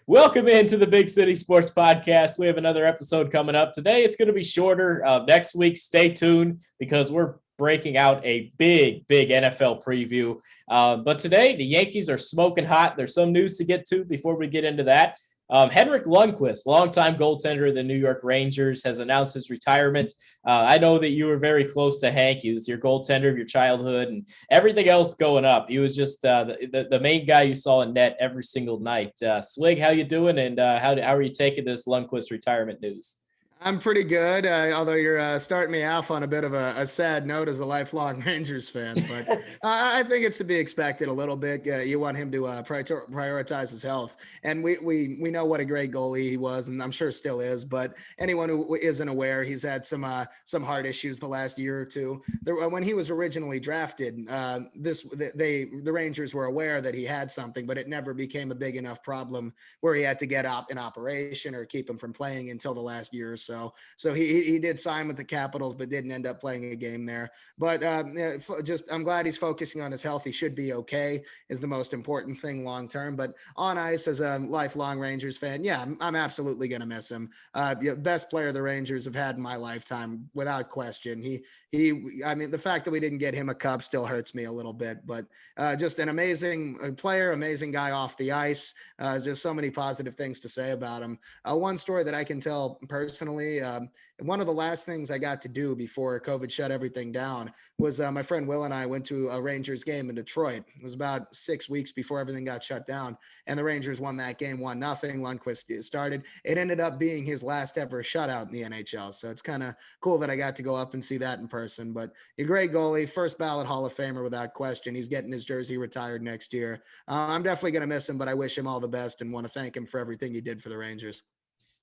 Welcome into the Big City Sports Podcast. We have another episode coming up. Today it's going to be shorter. Next week, stay tuned because we're breaking out a big NFL preview. But today, the Yankees are smoking hot. There's some news to get to before we get into that. Henrik Lundqvist, longtime goaltender of the New York Rangers, has announced his retirement. I know that you were very close to Hank. He was your goaltender of your childhood and everything else going up. He was just the main guy you saw in net every single night. Swig, how you doing? And how are you taking this Lundqvist retirement news? I'm pretty good, although you're starting me off on a bit of a sad note as a lifelong Rangers fan. But I think it's to be expected a little bit. You want him to prioritize his health. And we know what a great goalie he was, and I'm sure still is. But anyone who isn't aware, he's had some heart issues the last year or two. When he was originally drafted, the Rangers were aware that he had something, but it never became a big enough problem where he had to get out in operation or keep him from playing until the last year or so. So he did sign with the Capitals, but didn't end up playing a game there. But I'm glad he's focusing on his health. He should be okay, is the most important thing long term. But on ice, as a lifelong Rangers fan, yeah, I'm absolutely going to miss him. Best player the Rangers have had in my lifetime, without question. I mean, the fact that we didn't get him a cup still hurts me a little bit, but just an amazing player, amazing guy off the ice. Just so many positive things to say about him. One story that I can tell personally, one of the last things I got to do before COVID shut everything down was my friend Will and I went to a Rangers game in Detroit. It was about 6 weeks before everything got shut down, and the Rangers won that game 1-0. Lundqvist started. It ended up being his last ever shutout in the NHL, so it's kind of cool that I got to go up and see that in person. But a great goalie, first ballot Hall of Famer without question. He's getting his jersey retired next year. I'm definitely going to miss him, but I wish him all the best and want to thank him for everything he did for the Rangers.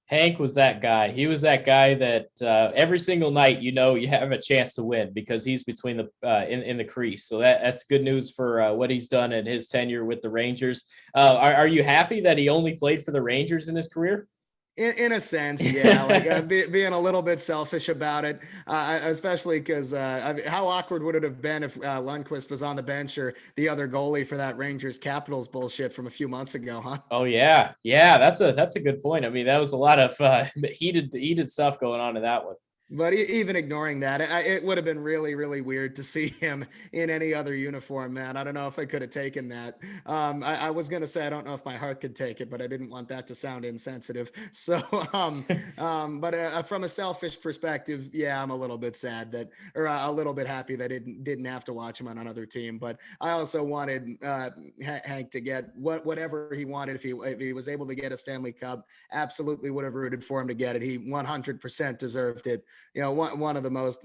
Hank was that guy. He was that guy that every single night, you have a chance to win because he's between the in the crease. So that's good news for what he's done in his tenure with the Rangers. Are you happy that he only played for the Rangers in his career? In a sense, yeah, like being a little bit selfish about it, especially because how awkward would it have been if Lundqvist was on the bench or the other goalie for that Rangers Capitals bullshit from a few months ago, huh? Oh yeah, that's a good point. I mean, that was a lot of heated stuff going on in that one. But even ignoring that, it would have been really, really weird to see him in any other uniform, man. I don't know if I could have taken that. I was going to say, I don't know if my heart could take it, but I didn't want that to sound insensitive. So, but from a selfish perspective, yeah, I'm a little bit sad or a little bit happy that I didn't have to watch him on another team. But I also wanted Hank to get whatever he wanted. If he was able to get a Stanley Cup, absolutely would have rooted for him to get it. He 100% deserved it. One of the most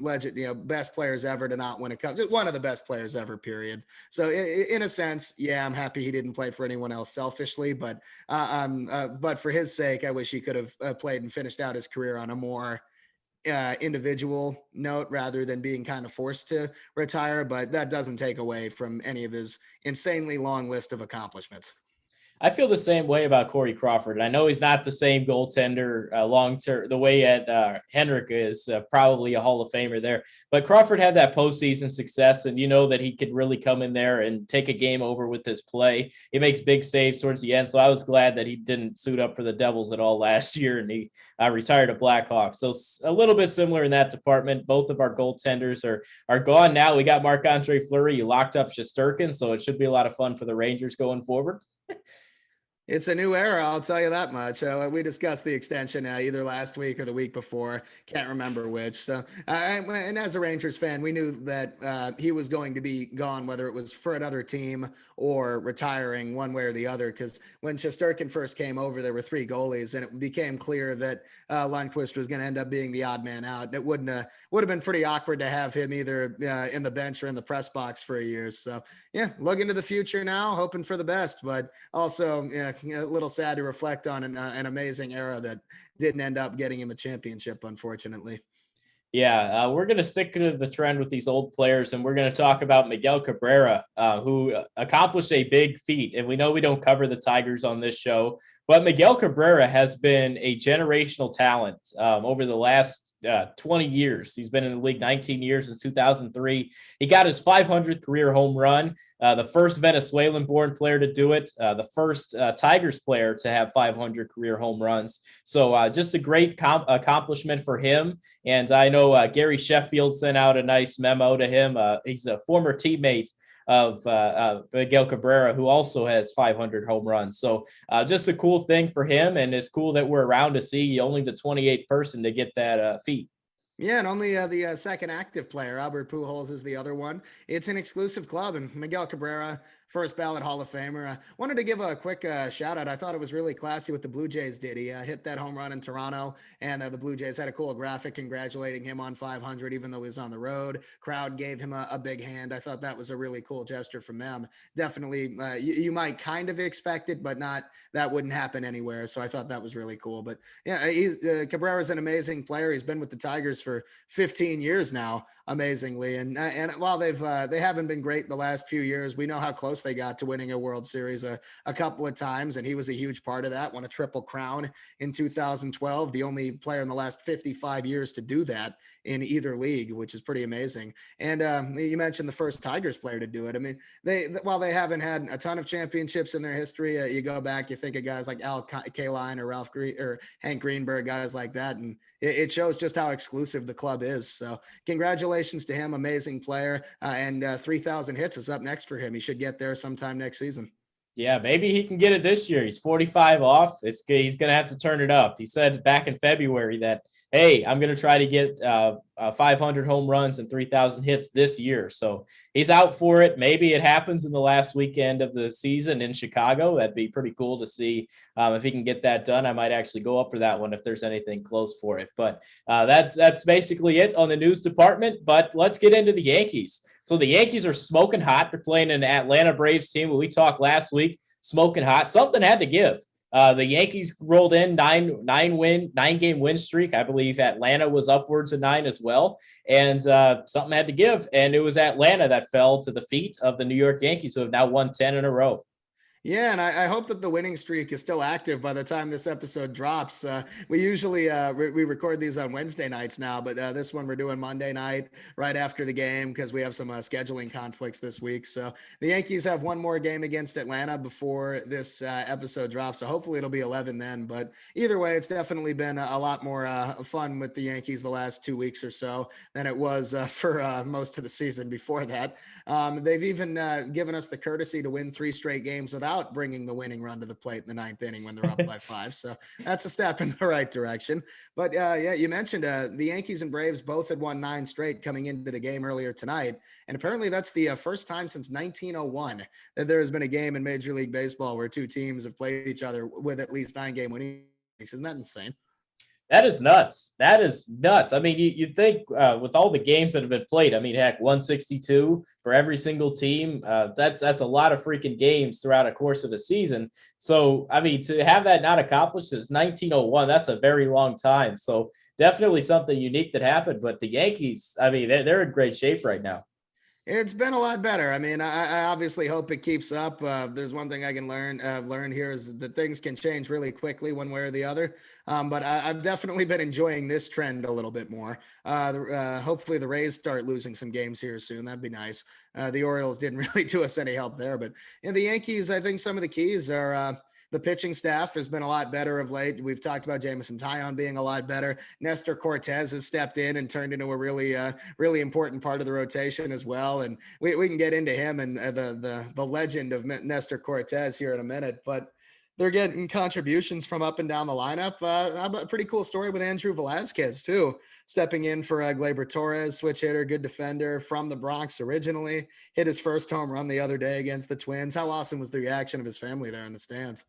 best players ever to not win a cup, just one of the best players ever, period. So in a sense, yeah, I'm happy he didn't play for anyone else selfishly, but for his sake, I wish he could have played and finished out his career on a more individual note rather than being kind of forced to retire. But that doesn't take away from any of his insanely long list of accomplishments. I feel the same way about Corey Crawford. I know he's not the same goaltender long term, the way Henrik is probably a Hall of Famer there. But Crawford had that postseason success, and you know that he could really come in there and take a game over with his play. He makes big saves towards the end, so I was glad that he didn't suit up for the Devils at all last year, and he retired at Blackhawks. So a little bit similar in that department. Both of our goaltenders are gone now. We got Marc-Andre Fleury. You locked up Shesterkin, so it should be a lot of fun for the Rangers going forward. It's a new era, I'll tell you that much. We discussed the extension either last week or the week before. Can't remember which. So, and as a Rangers fan, we knew that he was going to be gone, whether it was for another team or retiring one way or the other. Because when Shesterkin first came over, there were 3 goalies, and it became clear that Lundqvist was going to end up being the odd man out. It would have been pretty awkward to have him either in the bench or in the press box for a year. So, yeah, looking to the future now, hoping for the best, but also a little sad to reflect on an amazing era that didn't end up getting him a championship, unfortunately. Yeah, we're going to stick to the trend with these old players, and we're going to talk about Miguel Cabrera, who accomplished a big feat. And we know we don't cover the Tigers on this show, But Miguel Cabrera has been a generational talent over the last 20 years. He's been in the league 19 years since 2003. He got his 500th career home run, the first Venezuelan-born player to do it, the first Tigers player to have 500 career home runs. So just a great accomplishment for him. And I know Gary Sheffield sent out a nice memo to him. He's a former teammate of Miguel Cabrera, who also has 500 home runs. So just a cool thing for him. And it's cool that we're around to see only the 28th person to get that feat. Yeah, and only the second active player. Albert Pujols is the other one. It's an exclusive club, and Miguel Cabrera, first ballot Hall of Famer. Wanted to give a quick shout out. I thought it was really classy what the Blue Jays did. He hit that home run in Toronto, and the Blue Jays had a cool graphic congratulating him on 500, even though he was on the road. Crowd gave him a big hand. I thought that was a really cool gesture from them. Definitely, you might kind of expect it, but that wouldn't happen anywhere. So I thought that was really cool. But yeah, Cabrera's an amazing player. He's been with the Tigers for 15 years now, amazingly. And while they haven't been great the last few years, we know how close they got to winning a World Series a couple of times, and he was a huge part of that. Won a Triple Crown in 2012, the only player in the last 55 years to do that in either league, which is pretty amazing. And you mentioned the first Tigers player to do it. I mean, while they haven't had a ton of championships in their history, you go back, you think of guys like Al Kaline or Hank Greenberg, guys like that, and it shows just how exclusive the club is. So congratulations to him, amazing player, and 3,000 hits is up next for him. He should get there sometime next season. Yeah, maybe he can get it this year. He's 45 off. He's going to have to turn it up. He said back in February that, hey, I'm going to try to get 500 home runs and 3,000 hits this year. So he's out for it. Maybe it happens in the last weekend of the season in Chicago. That'd be pretty cool to see if he can get that done. I might actually go up for that one if there's anything close for it. But that's basically it on the news department. But let's get into the Yankees. So the Yankees are smoking hot. They're playing an Atlanta Braves team. We talked last week, smoking hot. Something had to give. The Yankees rolled in nine-game win streak. I believe Atlanta was upwards of 9 as well. And something had to give. And it was Atlanta that fell to the feet of the New York Yankees, who have now won 10 in a row. Yeah, and I hope that the winning streak is still active by the time this episode drops. We usually we record these on Wednesday nights now, but this one we're doing Monday night right after the game because we have some scheduling conflicts this week. So the Yankees have one more game against Atlanta before this episode drops. So hopefully it'll be 11 then. But either way, it's definitely been a lot more fun with the Yankees the last 2 weeks or so than it was for most of the season before that. They've even given us the courtesy to win 3 straight games without bringing the winning run to the plate in the 9th inning when they're up by 5. So that's a step in the right direction. But yeah, you mentioned the Yankees and Braves both had won 9 straight coming into the game earlier tonight. And apparently that's the first time since 1901 that there has been a game in Major League Baseball where 2 teams have played each other with at least 9-game winning streaks. Isn't that insane? That is nuts. That is nuts. I mean, you'd think with all the games that have been played, I mean, heck, 162 for every single team. That's a lot of freaking games throughout a course of a season. So, I mean, to have that not accomplished since 1901, that's a very long time. So definitely something unique that happened. But the Yankees, I mean, they're in great shape right now. It's been a lot better. I mean, I obviously hope it keeps up. There's one thing I can learn here is that things can change really quickly one way or the other. But I've definitely been enjoying this trend a little bit more. Hopefully the Rays start losing some games here soon. That'd be nice. The Orioles didn't really do us any help there, but in the Yankees, I think some of the keys are the pitching staff has been a lot better of late. We've talked about Jameson Taillon being a lot better. Nestor Cortez has stepped in and turned into a really important part of the rotation as well. And we can get into him and the legend of Nestor Cortez here in a minute. But they're getting contributions from up and down the lineup. A pretty cool story with Andrew Velazquez, too, stepping in for Gleyber Torres, switch hitter, good defender from the Bronx originally. Hit his first home run the other day against the Twins. How awesome was the reaction of his family there in the stands?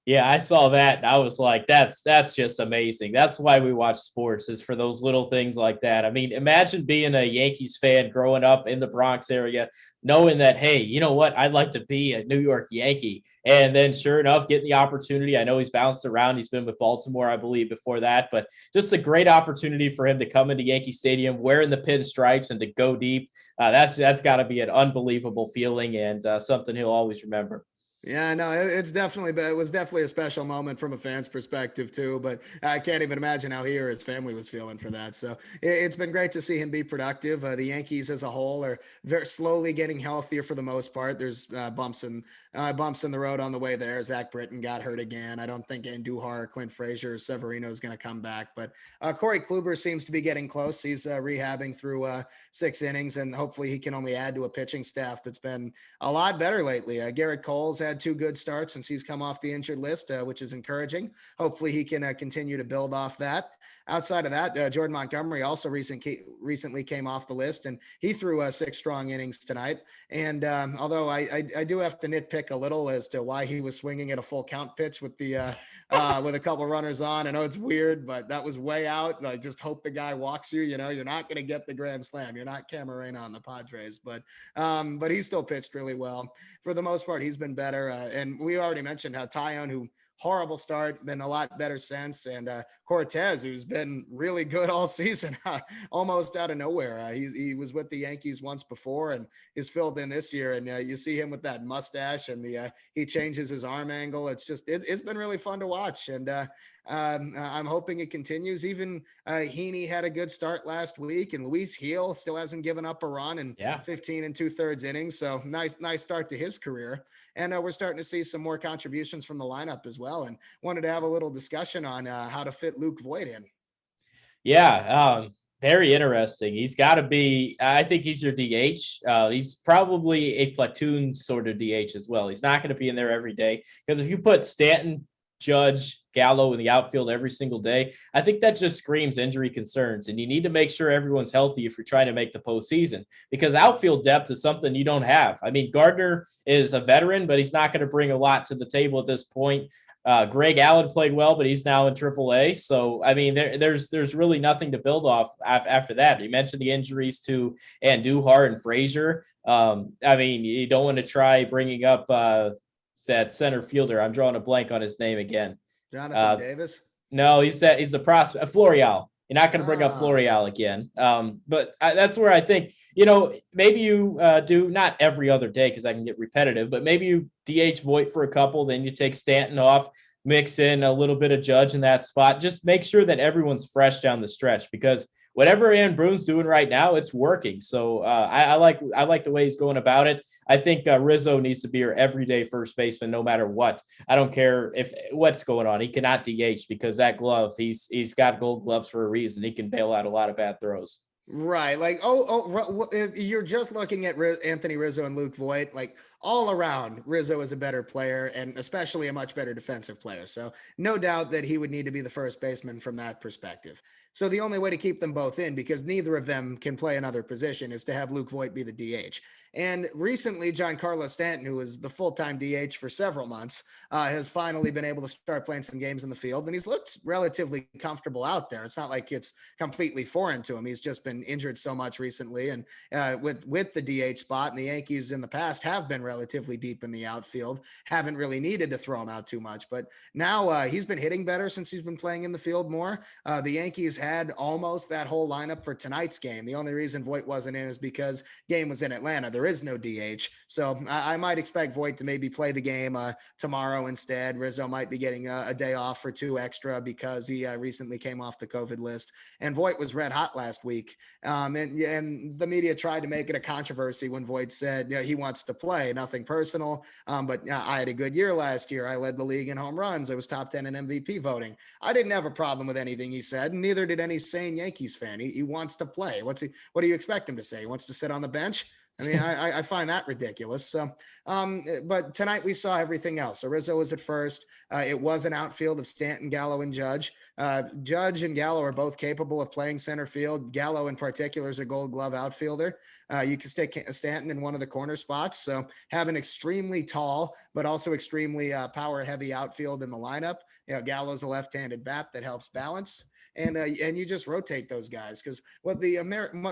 Yeah, I saw that. And I was like, that's just amazing. That's why we watch sports, is for those little things like that. I mean, imagine being a Yankees fan growing up in the Bronx area, knowing that, hey, you know what? I'd like to be a New York Yankee. And then sure enough, getting the opportunity. I know he's bounced around. He's been with Baltimore, I believe, before that. But just a great opportunity for him to come into Yankee Stadium wearing the pinstripes and to go deep. That's got to be an unbelievable feeling and something he'll always remember. Yeah, no, it was definitely a special moment from a fan's perspective too. But I can't even imagine how he or his family was feeling for that. So it's been great to see him be productive. The Yankees as a whole are very slowly getting healthier for the most part. There's bumps in the road on the way there. Zach Britton got hurt again. I don't think Andujar, Clint Frazier, or Severino is going to come back. But Corey Kluber seems to be getting close. He's rehabbing through 6 innings, and hopefully he can only add to a pitching staff that's been a lot better lately. Garrett Cole's had 2 good starts since he's come off the injured list, which is encouraging. Hopefully he can continue to build off that. Outside of that, Jordan Montgomery also recently came off the list, and he threw 6 strong innings tonight. And although I do have to nitpick a little as to why he was swinging at a full count pitch with the with a couple runners on. I know it's weird, but that was way out. I just hope the guy walks you. You know, you're not going to get the grand slam. You're not Camarena on the Padres, but he still pitched really well. For the most part, he's been better. And we already mentioned how Taillon, who horrible start, been a lot better since. And Cortez, who's been really good all season, almost out of nowhere. He was with the Yankees once before and is filled in this year. And you see him with that mustache and he changes his arm angle. It's been really fun to watch. And I'm hoping it continues. Even Heaney had a good start last week, and Luis Gil still hasn't given up a run in 15 2/3 innings. So nice start to his career. And we're starting to see some more contributions from the lineup as well. And wanted to have a little discussion on how to fit Luke Voit in. Yeah, very interesting. He's got to be, I think he's your DH. He's probably a platoon sort of DH as well. He's not going to be in there every day because if you put Stanton, Judge, Gallo in the outfield every single day, I think that just screams injury concerns. And you need to make sure everyone's healthy if you're trying to make the postseason, because outfield depth is something you don't have. I mean, Gardner is a veteran, but he's not going to bring a lot to the table at this point. Greg Allen played well, but he's now in AAA. So, I mean, there's really nothing to build off after that. You mentioned the injuries to Andujar and Frazier. I mean, you don't want to try bringing up that center fielder. I'm drawing a blank on his name again. Jonathan Davis? No, he's the prospect. Florial. You're not going to bring up Florial again. But that's where I think, maybe you do not every other day because I can get repetitive, but maybe you DH Voit for a couple, then you take Stanton off, mix in a little bit of Judge in that spot. Just make sure that everyone's fresh down the stretch, because whatever Aaron Broone's doing right now, it's working. So I like the way he's going about it. I think Rizzo needs to be your everyday first baseman, no matter what. I don't care what's going on. He cannot DH because that glove, he's got gold gloves for a reason. He can bail out a lot of bad throws. Right. Like, if you're just looking at Anthony Rizzo and Luke Voit, like all around, Rizzo is a better player and especially a much better defensive player. So no doubt that he would need to be the first baseman from that perspective. So the only way to keep them both in, because neither of them can play another position, is to have Luke Voit be the DH. And recently, Giancarlo Stanton, who was the full-time DH for several months, has finally been able to start playing some games in the field, and he's looked relatively comfortable out there. It's not like it's completely foreign to him. He's just been injured so much recently, and with the DH spot, and the Yankees in the past have been relatively deep in the outfield, haven't really needed to throw him out too much. But now he's been hitting better since he's been playing in the field more. The Yankees had almost that whole lineup for tonight's game. The only reason Voit wasn't in is because game was in Atlanta. There is no DH. So I might expect Voit to maybe play the game tomorrow instead. Rizzo might be getting a day off for 2 extra because he recently came off the COVID list. And Voit was red hot last week. And the media tried to make it a controversy when Voit said he wants to play. Nothing personal. But I had a good year last year. I led the league in home runs. I was top 10 in MVP voting. I didn't have a problem with anything he said, and neither did any sane Yankees fan. He wants to play. What do you expect him to say? He wants to sit on the bench? I mean, I find that ridiculous. So, but tonight we saw everything else. So Rizzo was at first. It was an outfield of Stanton, Gallo, and Judge. Judge and Gallo are both capable of playing center field. Gallo in particular is a Gold Glove outfielder. You can stick Stanton in one of the corner spots. So have an extremely tall, but also extremely power heavy outfield in the lineup. Gallo's a left-handed bat that helps balance. and you just rotate those guys, because what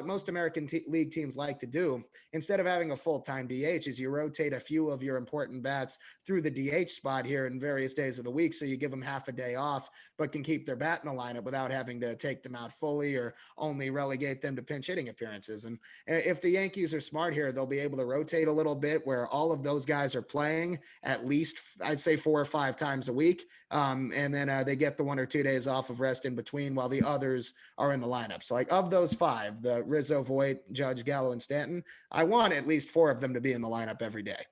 most American league teams like to do, instead of having a full-time DH, is you rotate a few of your important bats through the DH spot here in various days of the week, so you give them half a day off, but can keep their bat in the lineup without having to take them out fully or only relegate them to pinch hitting appearances. And if the Yankees are smart here, they'll be able to rotate a little bit where all of those guys are playing at least, I'd say, 4 or 5 times a week. And then they get the 1 or 2 days off of rest in between while the others are in the lineup. So like of those 5, the Rizzo, Voit, Judge, Gallo, and Stanton, I want at least 4 of them to be in the lineup every day.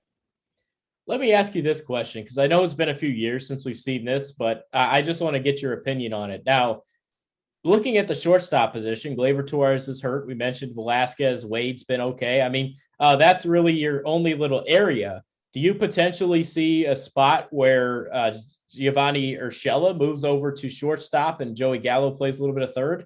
Let me ask you this question, because I know it's been a few years since we've seen this, but I just want to get your opinion on it. Now, looking at the shortstop position, Gleyber Torres is hurt. We mentioned Velasquez, Wade's been okay. I mean, that's really your only little area. Do you potentially see a spot where Giovanni Urshela moves over to shortstop and Joey Gallo plays a little bit of third?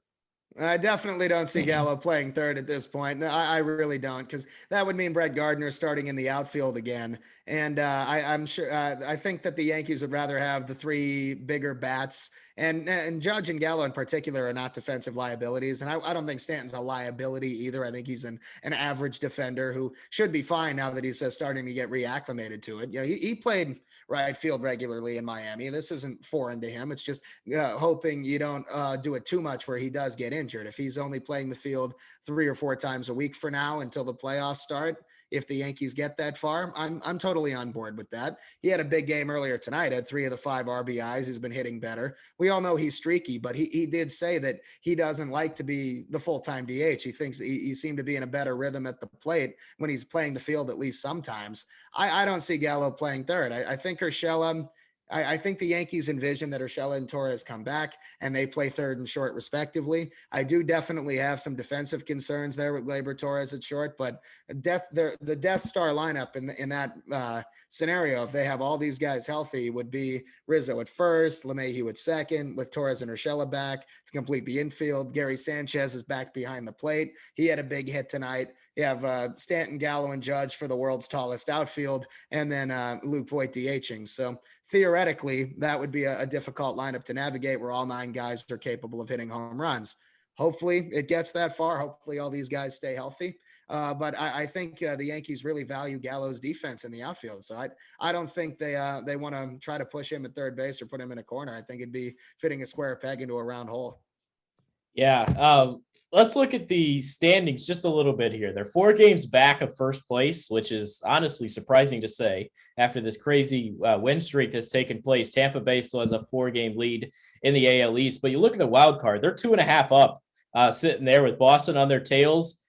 I definitely don't see Gallo playing third at this point. No, I really don't, because that would mean Brett Gardner starting in the outfield again. And I'm sure I think that the Yankees would rather have the 3 bigger bats, and Judge and Gallo in particular are not defensive liabilities. And I don't think Stanton's a liability either. I think he's an average defender who should be fine now that he's starting to get reacclimated to it. He played right field regularly in Miami. This isn't foreign to him. It's just hoping you don't do it too much where he does get injured. If he's only playing the field 3 or 4 times a week for now until the playoffs start, if the Yankees get that far, I'm totally on board with that. He had a big game earlier tonight, had 3 of the 5 RBIs. He's been hitting better. We all know he's streaky, but he did say that he doesn't like to be the full-time DH. He thinks he seemed to be in a better rhythm at the plate when he's playing the field at least sometimes. I don't see Gallo playing third. I think Urshela, I think the Yankees envision that Urshela and Torres come back and they play third and short respectively. I do definitely have some defensive concerns there with Gleyber Torres at short, but the Death Star lineup in that scenario, if they have all these guys healthy, would be Rizzo at first, LeMahieu at second, with Torres and Urshela back to complete the infield. Gary Sanchez is back behind the plate. He had a big hit tonight. You have Stanton, Gallo, and Judge for the world's tallest outfield, and then Luke Voit DHing. So theoretically, that would be a difficult lineup to navigate where all 9 guys are capable of hitting home runs. Hopefully it gets that far. Hopefully all these guys stay healthy. But I think the Yankees really value Gallo's defense in the outfield. So I don't think they want to try to push him at third base or put him in a corner. I think it'd be fitting a square peg into a round hole. Yeah. Let's look at the standings just a little bit here. They're 4 games back of first place, which is honestly surprising to say after this crazy win streak that's taken place. Tampa Bay still has a 4-game lead in the AL East, but you look at the wild card, they're 2.5 up, sitting there with Boston on their tails.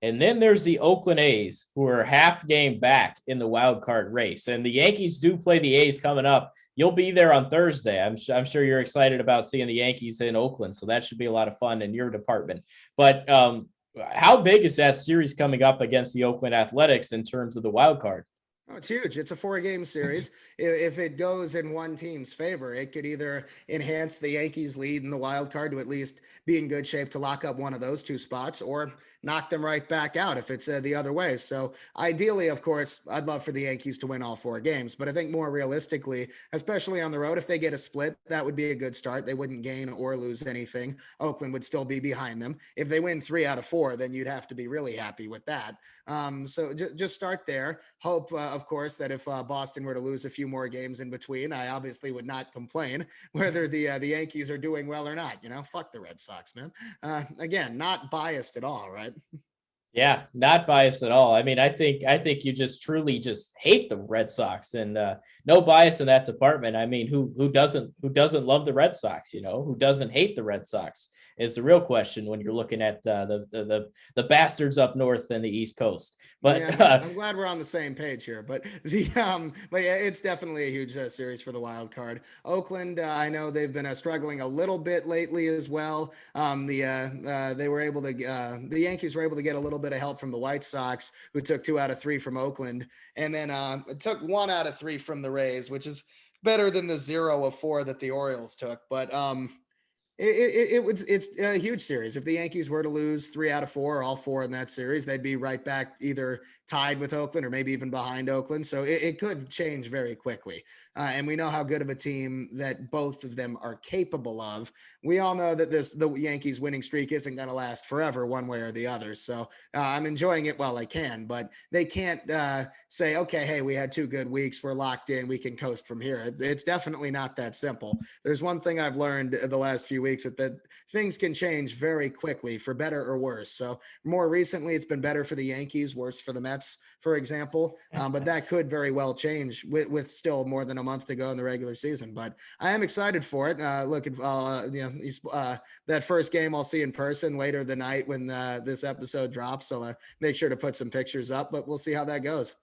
And then there's the Oakland A's, who are half game back in the wild card race. And the Yankees do play the A's coming up. You'll be there on Thursday. I'm sure you're excited about seeing the Yankees in Oakland, so that should be a lot of fun in your department. But how big is that series coming up against the Oakland Athletics in terms of the wild card? Oh, it's huge. It's a 4-game series. If it goes in one team's favor, it could either enhance the Yankees' lead in the wild card to at least be in good shape to lock up one of those 2 spots, or knock them right back out if it's the other way. So ideally, of course, I'd love for the Yankees to win all 4 games, but I think more realistically, especially on the road, if they get a split, that would be a good start. They wouldn't gain or lose anything. Oakland would still be behind them. If they win 3 out of 4, then you'd have to be really happy with that. So just start there. Hope, of course, that if Boston were to lose a few more games in between, I obviously would not complain whether the Yankees are doing well or not. Fuck the Red Sox, man. Again, not biased at all, right? Yeah, not biased at all. I mean, I think you just truly just hate the Red Sox, and no bias in that department. I mean, who doesn't love the Red Sox? Who doesn't hate the Red Sox is the real question when you're looking at the bastards up north and the East Coast. But yeah, I'm glad we're on the same page here. But but yeah, it's definitely a huge series for the wild card. Oakland, I know they've been struggling a little bit lately as well. The Yankees were able to get a little bit of help from the White Sox, who took 2 out of 3 from Oakland, and then took 1 out of 3 from the Rays, which is better than the 0 of 4 that the Orioles took. But It's a huge series. If the Yankees were to lose 3 out of 4, all 4 in that series, they'd be right back either tied with Oakland or maybe even behind Oakland. So it could change very quickly. And we know how good of a team that both of them are capable of. We all know that the Yankees winning streak isn't going to last forever one way or the other. So I'm enjoying it while I can, but they can't say, okay, hey, we had 2 good weeks. We're locked in. We can coast from here. It's definitely not that simple. There's one thing I've learned the last few weeks that things can change very quickly for better or worse. So more recently, it's been better for the Yankees, worse for the Mets, for example. But that could very well change with still more than a month to go in the regular season. But I am excited for it. That first game I'll see in person later the night when this episode drops. So make sure to put some pictures up, but we'll see how that goes.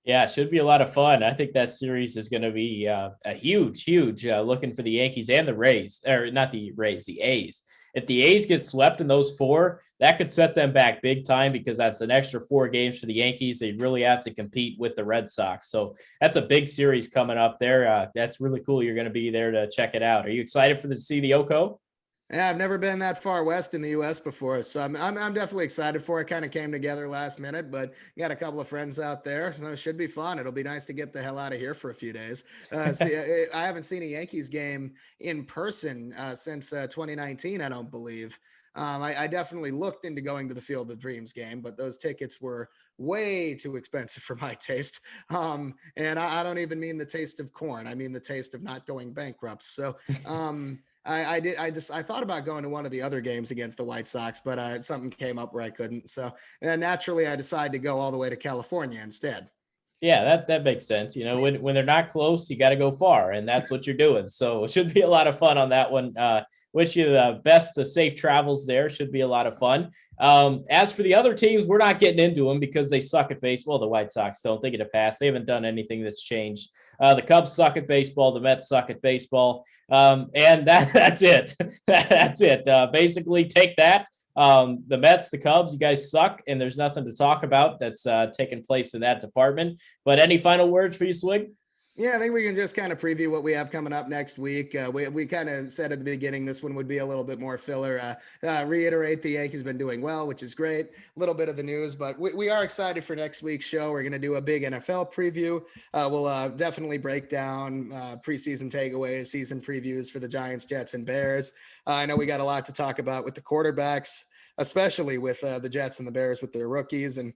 Yeah, it should be a lot of fun. I think that series is going to be a huge looking for the Yankees and the Rays, or not the Rays, the A's. If the A's get swept in those 4, that could set them back big time because that's an extra 4 games for the Yankees. They really have to compete with the Red Sox. So that's a big series coming up there. That's really cool. You're going to be there to check it out. Are you excited to see the Oko? Yeah, I've never been that far west in the U.S. before, so I'm definitely excited for it. Kind of came together last minute, but got a couple of friends out there, so it should be fun. It'll be nice to get the hell out of here for a few days. I haven't seen a Yankees game in person since 2019, I don't believe. I definitely looked into going to the Field of Dreams game, but those tickets were way too expensive for my taste. And I don't even mean the taste of corn. I mean the taste of not going bankrupt. So, I thought about going to one of the other games against the White Sox, but something came up where I couldn't. So naturally, I decided to go all the way to California instead. Yeah, that makes sense. You know, when they're not close, you got to go far, and that's what you're doing. So it should be a lot of fun on that one. Wish you the best of safe travels there. Should be a lot of fun. As for the other teams, we're not getting into them because they suck at baseball. The White Sox don't. They get a pass. They haven't done anything that's changed. The Cubs suck at baseball. The Mets suck at baseball. And that's it. That's it. Basically, take that. The Mets, the Cubs, you guys suck, and there's nothing to talk about that's taking place in that department. But any final words for you, Swig? Yeah, I think we can just kind of preview what we have coming up next week. We kind of said at the beginning this one would be a little bit more filler. Reiterate the Yankees been doing well, which is great. A little bit of the news, but we are excited for next week's show. We're going to do a big NFL preview. We'll definitely break down preseason takeaways, season previews for the Giants, Jets, and Bears. I know we got a lot to talk about with the quarterbacks, especially with the Jets and the Bears with their rookies, and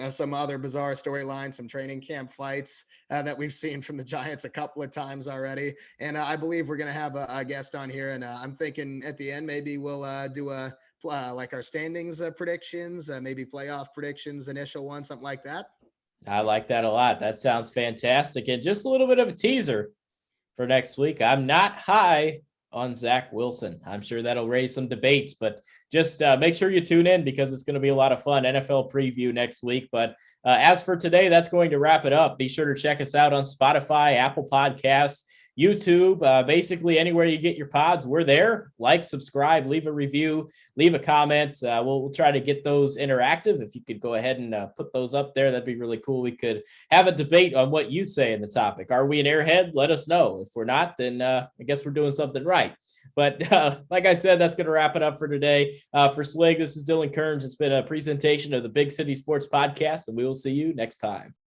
some other bizarre storylines, some training camp fights that we've seen from the Giants a couple of times already. And I believe we're going to have a guest on here. And I'm thinking at the end, maybe we'll do like our standings predictions, maybe playoff predictions, initial one, something like that. I like that a lot. That sounds fantastic. And just a little bit of a teaser for next week. I'm not high on Zach Wilson. I'm sure that'll raise some debates, but just make sure you tune in because it's going to be a lot of fun. NFL preview next week. But as for today, that's going to wrap it up. Be sure to check us out on Spotify, Apple Podcasts, YouTube, basically anywhere you get your pods. We're there. Like, subscribe, leave a review, leave a comment. We'll try to get those interactive. If you could go ahead and put those up there, that'd be really cool. We could have a debate on what you say in the topic. Are we an airhead? Let us know. If we're not, then I guess we're doing something right. But like I said, that's going to wrap it up for today. For Swig, this is Dylan Kearns. It's been a presentation of the Big City Sports Podcast, and we will see you next time.